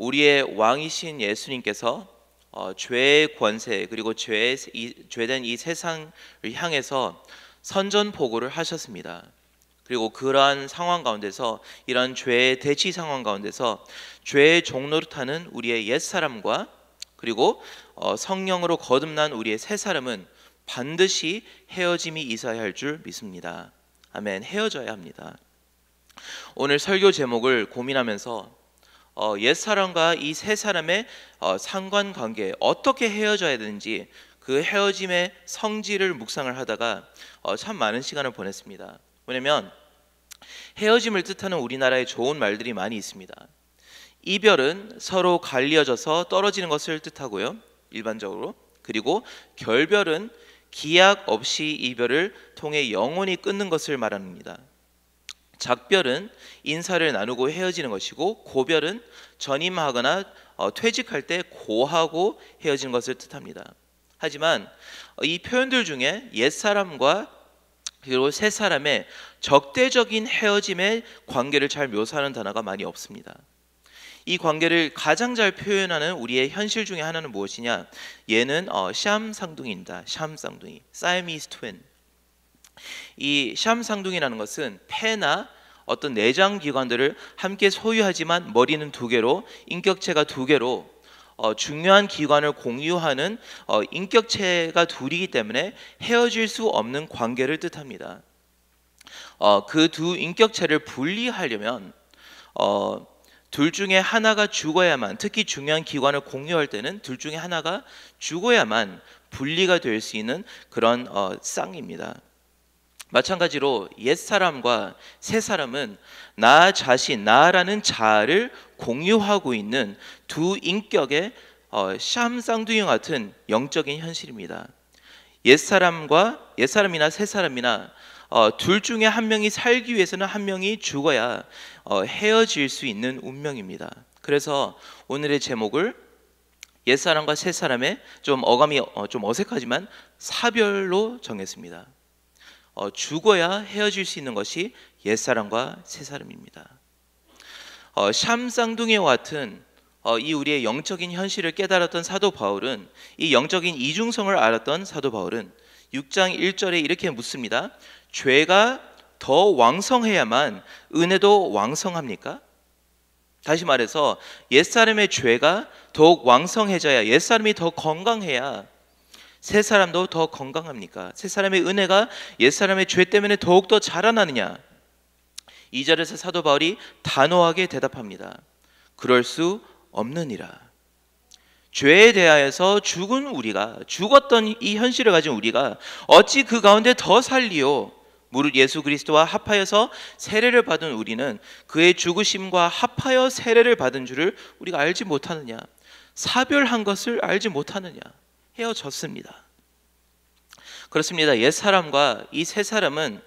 우리의 왕이신 예수님께서 죄의 권세 그리고 죄된 이 세상을 향해서 선전포고를 하셨습니다. 그리고 그러한 상황 가운데서, 이러한 죄의 대치 상황 가운데서 죄의 종노릇하는 우리의 옛사람과 그리고 성령으로 거듭난 우리의 새사람은 반드시 헤어짐이 있어야 할 줄 믿습니다. 아멘. 헤어져야 합니다. 오늘 설교 제목을 고민하면서 옛사람과 이 새사람의 상관관계, 어떻게 헤어져야 되는지 그 헤어짐의 성질을 묵상을 하다가 참 많은 시간을 보냈습니다. 왜냐면 헤어짐을 뜻하는 우리나라에 좋은 말들이 많이 있습니다. 이별은 서로 갈리어져서 떨어지는 것을 뜻하고요, 일반적으로. 그리고 결별은 기약 없이 이별을 통해 영원히 끊는 것을 말합니다. 작별은 인사를 나누고 헤어지는 것이고, 고별은 전임하거나 퇴직할 때 고하고 헤어지는 것을 뜻합니다. 하지만 이 표현들 중에 옛사람과 그리고 새사람의 적대적인 헤어짐의 관계를 잘 묘사하는 단어가 많이 없습니다. 이 관계를 가장 잘 표현하는 우리의 현실 중에 하나는 무엇이냐? 얘는 샴 쌍둥이입니다. 샴 쌍둥이, Siamese twin. 이 샴 쌍둥이라는 것은 폐나 어떤 내장 기관들을 함께 소유하지만 머리는 두 개로, 인격체가 두 개로 중요한 기관을 공유하는 인격체가 둘이기 때문에 헤어질 수 없는 관계를 뜻합니다. 그 두 인격체를 분리하려면 둘 중에 하나가 죽어야만, 특히 중요한 기관을 공유할 때는 둘 중에 하나가 죽어야만 분리가 될 수 있는 그런 쌍입니다. 마찬가지로 옛사람과 새사람은 나 자신, 나라는 자아를 공유하고 있는 두 인격의 샴 쌍둥이와 같은 영적인 현실입니다. 옛사람이나 새사람이나 둘 중에 한 명이 살기 위해서는 한 명이 죽어야 헤어질 수 있는 운명입니다. 그래서 오늘의 제목을 옛사람과 새사람의 좀 어감이 좀 어색하지만 사별로 정했습니다. 죽어야 헤어질 수 있는 것이 옛사람과 새사람입니다. 샴 쌍둥이와 같은 이 우리의 영적인 현실을 깨달았던 사도 바울은, 이 영적인 이중성을 알았던 사도 바울은 6장 1절에 이렇게 묻습니다. 죄가 더 왕성해야만 은혜도 왕성합니까? 다시 말해서 옛사람의 죄가 더욱 왕성해져야, 옛사람이 더 건강해야 새사람도 더 건강합니까? 새사람의 은혜가 옛사람의 죄 때문에 더욱더 자라나느냐? 2절에서 사도 바울이 단호하게 대답합니다. 그럴 수 없느니라. 죄에 대하여서 죽은 우리가, 죽었던 이 현실을 가진 우리가 어찌 그 가운데 더 살리요? 무릇 예수 그리스도와 합하여서 세례를 받은 우리는 그의 죽으심과 합하여 세례를 받은 줄을 우리가 알지 못하느냐? 사별한 것을 알지 못하느냐? 헤어졌습니다. 그렇습니다. 옛사람과 이 새사람은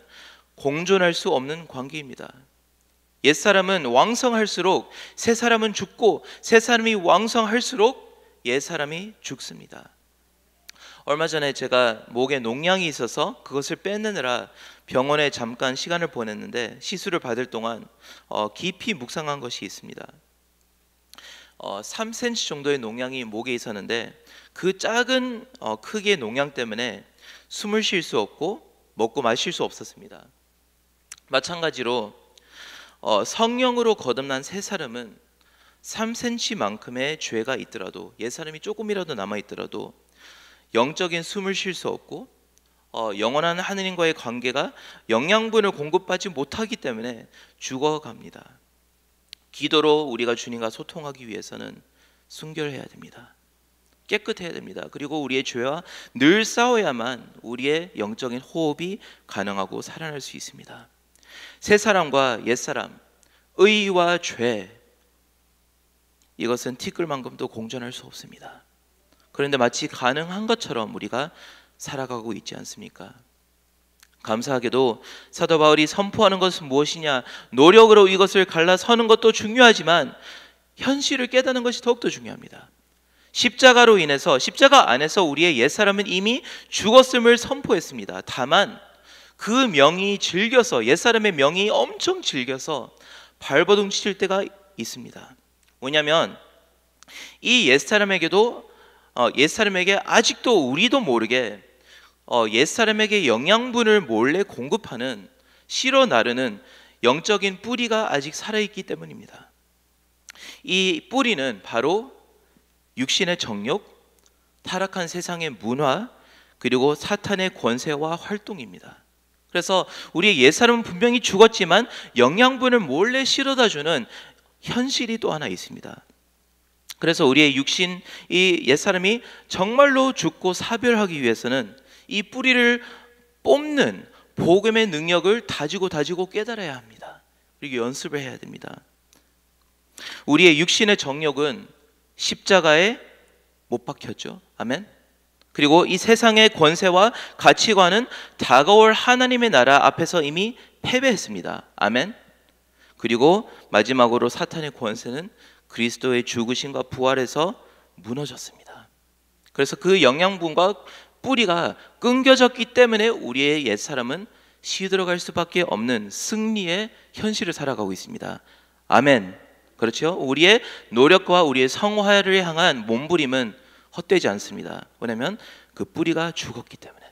공존할 수 없는 관계입니다. 옛사람은 왕성할수록 새사람은 죽고, 새사람이 왕성할수록 옛사람이 죽습니다. 얼마 전에 제가 목에 농양이 있어서 그것을 빼내느라 병원에 잠깐 시간을 보냈는데, 시술을 받을 동안 깊이 묵상한 것이 있습니다. 3cm 정도의 농양이 목에 있었는데, 그 작은 크기의 농양 때문에 숨을 쉴 수 없고 먹고 마실 수 없었습니다. 마찬가지로 성령으로 거듭난 새사람은 3cm만큼의 죄가 있더라도, 옛사람이 조금이라도 남아있더라도 영적인 숨을 쉴 수 없고 영원한 하느님과의 관계가 영양분을 공급받지 못하기 때문에 죽어갑니다. 기도로 우리가 주님과 소통하기 위해서는 순결해야 됩니다. 깨끗해야 됩니다. 그리고 우리의 죄와 늘 싸워야만 우리의 영적인 호흡이 가능하고 살아날 수 있습니다. 새사람과 옛사람, 의와 죄, 이것은 티끌만큼도 공존할 수 없습니다. 그런데 마치 가능한 것처럼 우리가 살아가고 있지 않습니까? 감사하게도 사도 바울이 선포하는 것은 무엇이냐? 노력으로 이것을 갈라서는 것도 중요하지만 현실을 깨닫는 것이 더욱더 중요합니다. 십자가로 인해서, 십자가 안에서 우리의 옛사람은 이미 죽었음을 선포했습니다. 다만 그 명이 질겨서, 옛사람의 명이 엄청 질겨서 발버둥 칠 때가 있습니다. 뭐냐면 이 옛사람에게도 옛사람에게 아직도 우리도 모르게 옛사람에게 영양분을 몰래 공급하는 씨로 나르는 영적인 뿌리가 아직 살아있기 때문입니다. 이 뿌리는 바로 육신의 정욕, 타락한 세상의 문화, 그리고 사탄의 권세와 활동입니다. 그래서 우리의 옛사람은 분명히 죽었지만 영양분을 몰래 실어다주는 현실이 또 하나 있습니다. 그래서 우리의 육신, 이 옛사람이 정말로 죽고 사별하기 위해서는 이 뿌리를 뽑는 복음의 능력을 다지고 깨달아야 합니다. 그리고 연습을 해야 됩니다. 우리의 육신의 정욕은 십자가에 못 박혔죠. 아멘. 그리고 이 세상의 권세와 가치관은 다가올 하나님의 나라 앞에서 이미 패배했습니다. 아멘. 그리고 마지막으로 사탄의 권세는 그리스도의 죽으심과 부활에서 무너졌습니다. 그래서 그 영양분과 뿌리가 끊겨졌기 때문에 우리의 옛사람은 시들어갈 수밖에 없는 승리의 현실을 살아가고 있습니다. 아멘. 그렇죠? 우리의 노력과 우리의 성화를 향한 몸부림은 헛되지 않습니다. 왜냐하면 그 뿌리가 죽었기 때문에.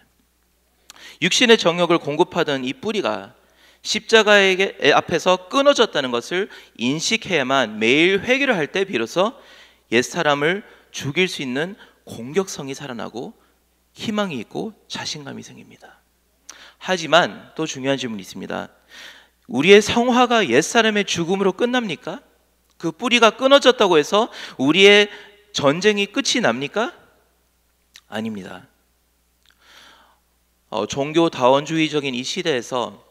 육신의 정욕을 공급하던 이 뿌리가 십자가의 앞에서 끊어졌다는 것을 인식해야만 매일 회개를 할 때 비로소 옛사람을 죽일 수 있는 공격성이 살아나고 희망이 있고 자신감이 생깁니다. 하지만 또 중요한 질문이 있습니다. 우리의 성화가 옛사람의 죽음으로 끝납니까? 그 뿌리가 끊어졌다고 해서 우리의 전쟁이 끝이 납니까? 아닙니다. 종교다원주의적인 이 시대에서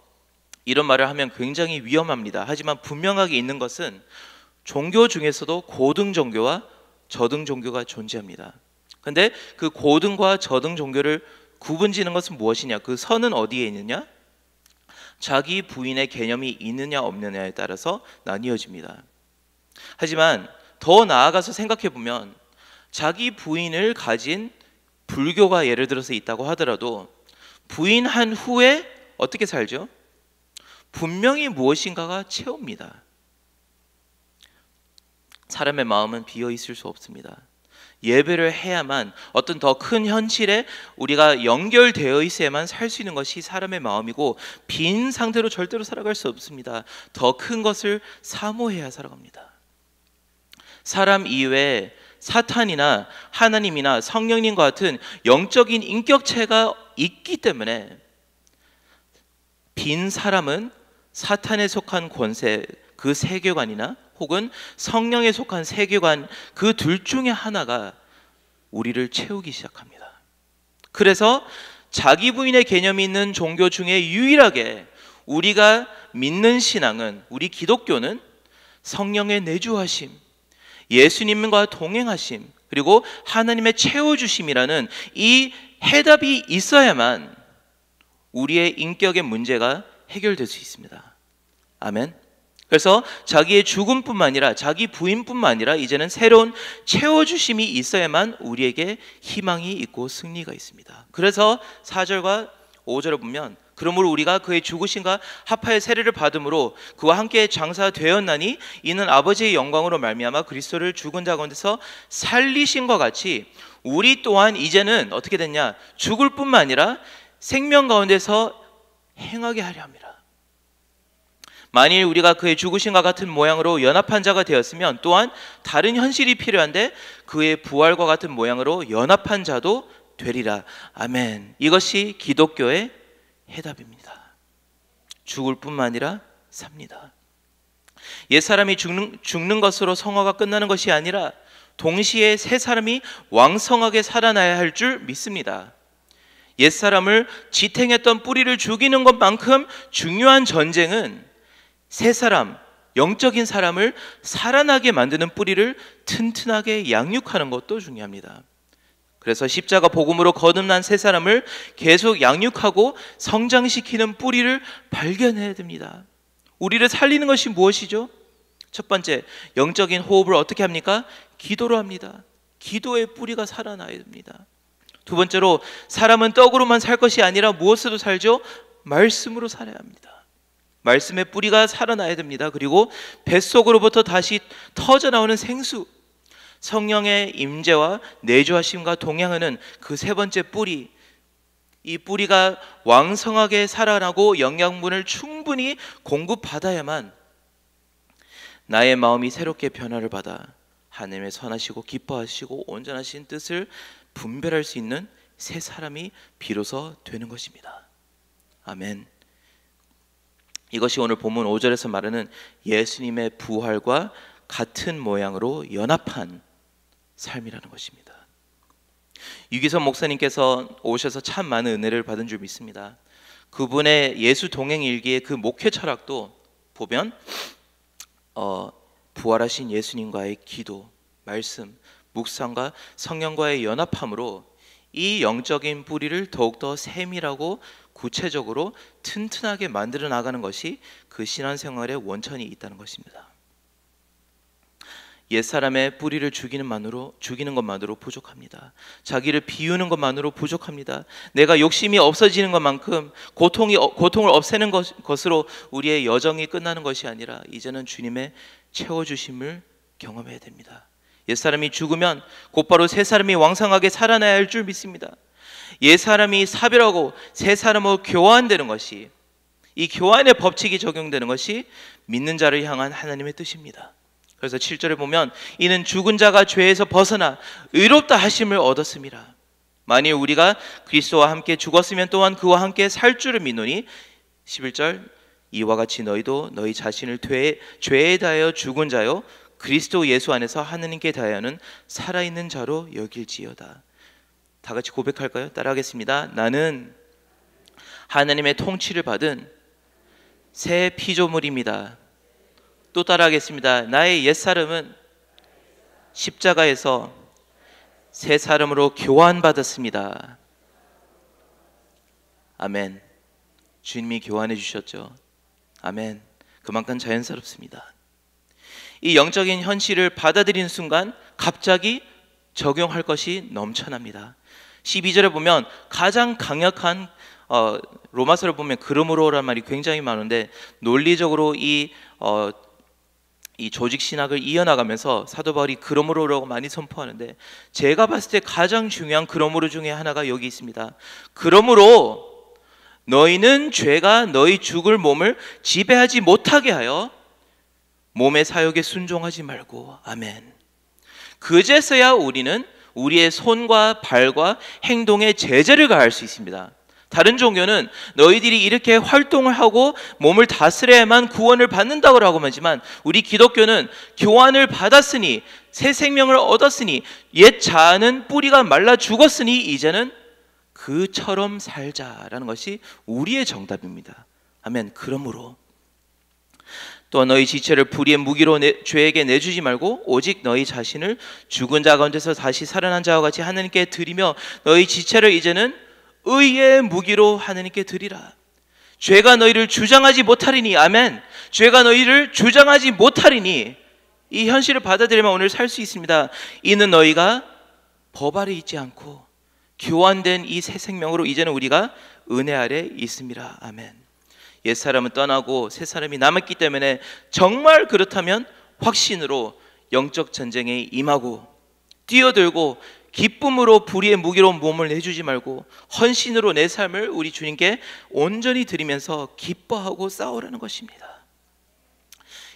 이런 말을 하면 굉장히 위험합니다. 하지만 분명하게 있는 것은 종교 중에서도 고등 종교와 저등 종교가 존재합니다. 그런데 그 고등과 저등 종교를 구분짓는 것은 무엇이냐? 그 선은 어디에 있느냐? 자기 부인의 개념이 있느냐 없느냐에 따라서 나뉘어집니다. 하지만 더 나아가서 생각해 보면 자기 부인을 가진 불교가 예를 들어서 있다고 하더라도 부인한 후에 어떻게 살죠? 분명히 무엇인가가 채웁니다. 사람의 마음은 비어 있을 수 없습니다. 예배를 해야만, 어떤 더 큰 현실에 우리가 연결되어 있어야만 살 수 있는 것이 사람의 마음이고, 빈 상태로 절대로 살아갈 수 없습니다. 더 큰 것을 사모해야 살아갑니다. 사람 이외에 사탄이나 하나님이나 성령님과 같은 영적인 인격체가 있기 때문에 빈 사람은 사탄에 속한 권세, 그 세계관이나 혹은 성령에 속한 세계관, 그 둘 중에 하나가 우리를 채우기 시작합니다. 그래서 자기 부인의 개념이 있는 종교 중에 유일하게 우리가 믿는 신앙은, 우리 기독교는 성령의 내주하심, 예수님과 동행하심, 그리고 하나님의 채워주심이라는 이 해답이 있어야만 우리의 인격의 문제가 해결될 수 있습니다. 아멘. 그래서 자기의 죽음뿐만 아니라 자기 부인뿐만 아니라 이제는 새로운 채워주심이 있어야만 우리에게 희망이 있고 승리가 있습니다. 그래서 4절과 5절을 보면, 그러므로 우리가 그의 죽으심과 합하여 세례를 받음으로 그와 함께 장사되었나니 이는 아버지의 영광으로 말미암아 그리스도를 죽은 자 가운데서 살리신과 같이 우리 또한 이제는 어떻게 됐냐? 죽을 뿐만 아니라 생명 가운데서 행하게 하려 합니다. 만일 우리가 그의 죽으심과 같은 모양으로 연합한 자가 되었으면 또한 다른 현실이 필요한데 그의 부활과 같은 모양으로 연합한 자도 되리라. 아멘. 이것이 기독교의 해답입니다. 죽을 뿐만 아니라 삽니다. 옛사람이 죽는 것으로 성화가 끝나는 것이 아니라 동시에 새 사람이 왕성하게 살아나야 할 줄 믿습니다. 옛사람을 지탱했던 뿌리를 죽이는 것만큼 중요한 전쟁은 새 사람, 영적인 사람을 살아나게 만드는 뿌리를 튼튼하게 양육하는 것도 중요합니다. 그래서 십자가 복음으로 거듭난 새 사람을 계속 양육하고 성장시키는 뿌리를 발견해야 됩니다. 우리를 살리는 것이 무엇이죠? 첫 번째, 영적인 호흡을 어떻게 합니까? 기도로 합니다. 기도의 뿌리가 살아나야 됩니다. 두 번째로, 사람은 떡으로만 살 것이 아니라 무엇으로 살죠? 말씀으로 살아야 합니다. 말씀의 뿌리가 살아나야 됩니다. 그리고 뱃속으로부터 다시 터져나오는 생수, 성령의 임재와 내주하심과 동행하는 그 세 번째 뿌리, 이 뿌리가 왕성하게 살아나고 영양분을 충분히 공급받아야만 나의 마음이 새롭게 변화를 받아 하나님의 선하시고 기뻐하시고 온전하신 뜻을 분별할 수 있는 새 사람이 비로소 되는 것입니다. 아멘. 이것이 오늘 본문 5절에서 말하는 예수님의 부활과 같은 모양으로 연합한 삶이라는 것입니다. 유기선 목사님께서 오셔서 참 많은 은혜를 받은 줄 믿습니다. 그분의 예수 동행 일기의 그 목회 철학도 보면 부활하신 예수님과의 기도, 말씀, 묵상과 성령과의 연합함으로 이 영적인 뿌리를 더욱더 세밀하고 구체적으로 튼튼하게 만들어 나가는 것이 그 신앙생활의 원천이 있다는 것입니다. 옛사람의 뿌리를 죽이는 것만으로 부족합니다. 자기를 비우는 것만으로 부족합니다. 내가 욕심이 없어지는 것만큼 고통을 없애는 것으로 우리의 여정이 끝나는 것이 아니라 이제는 주님의 채워주심을 경험해야 됩니다. 옛사람이 죽으면 곧바로 새 사람이 왕성하게 살아나야 할 줄 믿습니다. 옛사람이 사별하고 새 사람으로 교환되는 것이, 이 교환의 법칙이 적용되는 것이 믿는 자를 향한 하나님의 뜻입니다. 그래서 7절에 보면 이는 죽은 자가 죄에서 벗어나 의롭다 하심을 얻었습니다. 만일 우리가 그리스도와 함께 죽었으면 또한 그와 함께 살 줄을 믿노니 11절 이와 같이 너희도 너희 자신을 죄에 대하여 죽은 자요 그리스도 예수 안에서 하느님께 대하여는 살아있는 자로 여길지어다. 다 같이 고백할까요? 따라하겠습니다. 나는 하나님의 통치를 받은 새 피조물입니다. 또 따라하겠습니다. 나의 옛사람은 십자가에서 새 사람으로 교환받았습니다. 아멘. 주님이 교환해 주셨죠. 아멘. 그만큼 자연스럽습니다. 이 영적인 현실을 받아들이는 순간 갑자기 적용할 것이 넘쳐납니다. 12절에 보면 가장 강력한 로마서를 보면 그러므로라는 말이 굉장히 많은데 논리적으로 이 조직 신학을 이어나가면서 사도 바울이 그러므로라고 많이 선포하는데, 제가 봤을 때 가장 중요한 그러므로 중에 하나가 여기 있습니다. 그러므로 너희는 죄가 너희 죽을 몸을 지배하지 못하게 하여 몸의 사욕에 순종하지 말고. 아멘. 그제서야 우리는 우리의 손과 발과 행동에 제재를 가할 수 있습니다. 다른 종교는 너희들이 이렇게 활동을 하고 몸을 다스려야만 구원을 받는다고 하지만 우리 기독교는 교환을 받았으니 새 생명을 얻었으니 옛 자아는 뿌리가 말라 죽었으니 이제는 그처럼 살자라는 것이 우리의 정답입니다. 아멘. 그러므로 또 너희 지체를 불의의 무기로 죄에게 내주지 말고 오직 너희 자신을 죽은 자 가운데서 다시 살아난 자와 같이 하나님께 드리며 너희 지체를 이제는 의의 무기로 하나님께 드리라. 죄가 너희를 주장하지 못하리니. 아멘. 죄가 너희를 주장하지 못하리니. 이 현실을 받아들이면 오늘 살 수 있습니다. 이는 너희가 법 아래 있지 않고 교환된 이 새 생명으로 이제는 우리가 은혜 아래 있습니다. 아멘. 옛사람은 떠나고 새 사람이 남았기 때문에 정말 그렇다면 확신으로 영적 전쟁에 임하고 뛰어들고 기쁨으로 불의의 무기로 몸을 내주지 말고 헌신으로 내 삶을 우리 주님께 온전히 드리면서 기뻐하고 싸우라는 것입니다.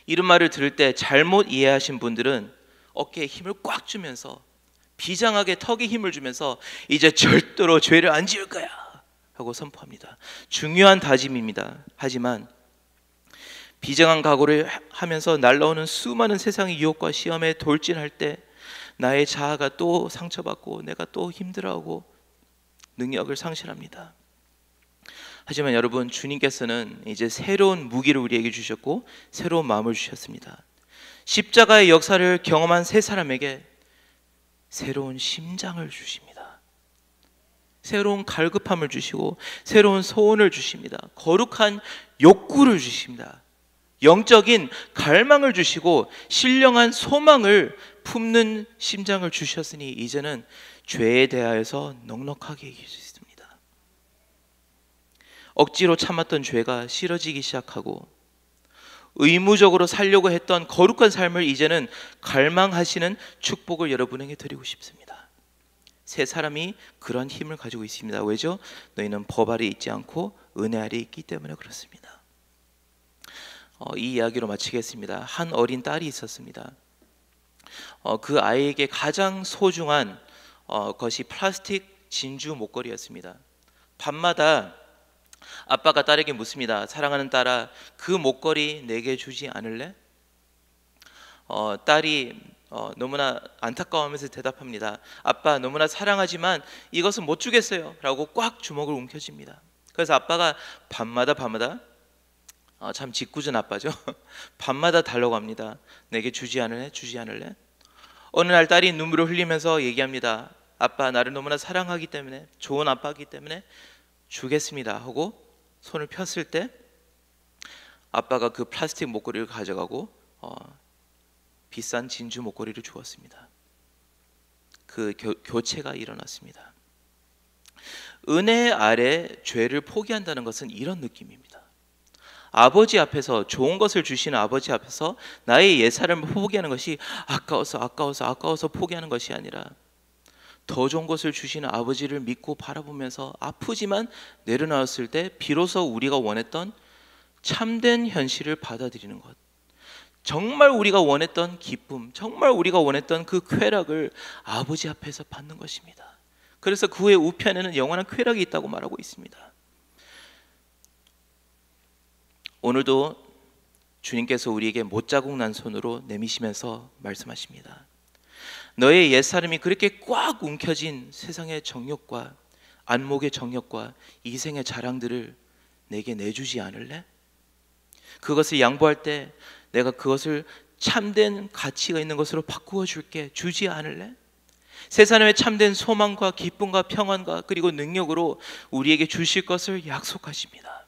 이런 말을 들을 때 잘못 이해하신 분들은 어깨에 힘을 꽉 주면서 비장하게 턱에 힘을 주면서 이제 절대로 죄를 안 지을 거야 하고 선포합니다. 중요한 다짐입니다. 하지만 비장한 각오를 하면서 날라오는 수많은 세상의 유혹과 시험에 돌진할 때 나의 자아가 또 상처받고 내가 또 힘들어하고 능력을 상실합니다. 하지만 여러분, 주님께서는 이제 새로운 무기를 우리에게 주셨고 새로운 마음을 주셨습니다. 십자가의 역사를 경험한 세 사람에게 새로운 심장을 주십니다. 새로운 갈급함을 주시고 새로운 소원을 주십니다. 거룩한 욕구를 주십니다. 영적인 갈망을 주시고 신령한 소망을 품는 심장을 주셨으니 이제는 죄에 대하여서 넉넉하게 이길 수 있습니다. 억지로 참았던 죄가 싫어지기 시작하고 의무적으로 살려고 했던 거룩한 삶을 이제는 갈망하시는 축복을 여러분에게 드리고 싶습니다. 세 사람이 그런 힘을 가지고 있습니다. 왜죠? 너희는 법 아래 있지 않고 은혜 아래 있기 때문에 그렇습니다. 이 이야기로 마치겠습니다. 한 어린 딸이 있었습니다. 그 아이에게 가장 소중한 것이 플라스틱 진주 목걸이였습니다. 밤마다 아빠가 딸에게 묻습니다. 사랑하는 딸아, 그 목걸이 내게 주지 않을래? 딸이 너무나 안타까워하면서 대답합니다. 아빠, 너무나 사랑하지만 이것은 못 주겠어요 라고 꽉 주먹을 움켜쥡니다. 그래서 아빠가 밤마다 참 짓궂은 아빠죠. 밤마다 달라고 합니다. 내게 주지 않을래? 주지 않을래? 어느 날 딸이 눈물을 흘리면서 얘기합니다. 아빠, 나를 너무나 사랑하기 때문에, 좋은 아빠이기 때문에 주겠습니다 하고 손을 폈을 때 아빠가 그 플라스틱 목걸이를 가져가고 비싼 진주 목걸이를 주었습니다. 그 교체가 일어났습니다. 은혜 아래 죄를 포기한다는 것은 이런 느낌입니다. 아버지 앞에서, 좋은 것을 주시는 아버지 앞에서 나의 옛사람을 포기하는 것이 아까워서 포기하는 것이 아니라 더 좋은 것을 주시는 아버지를 믿고 바라보면서 아프지만 내려놓았을 때 비로소 우리가 원했던 참된 현실을 받아들이는 것, 정말 우리가 원했던 기쁨, 정말 우리가 원했던 그 쾌락을 아버지 앞에서 받는 것입니다. 그래서 그 후에 우편에는 영원한 쾌락이 있다고 말하고 있습니다. 오늘도 주님께서 우리에게 못자국 난 손으로 내미시면서 말씀하십니다. 너의 옛사람이 그렇게 꽉 움켜진 세상의 정욕과 안목의 정욕과 이생의 자랑들을 내게 내주지 않을래? 그것을 양보할 때 내가 그것을 참된 가치가 있는 것으로 바꾸어 줄게. 주지 않을래? 세 사람의 참된 소망과 기쁨과 평안과 그리고 능력으로 우리에게 주실 것을 약속하십니다.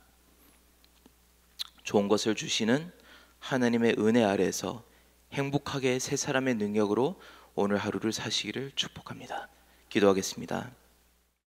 좋은 것을 주시는 하나님의 은혜 아래에서 행복하게 세 사람의 능력으로 오늘 하루를 사시기를 축복합니다. 기도하겠습니다.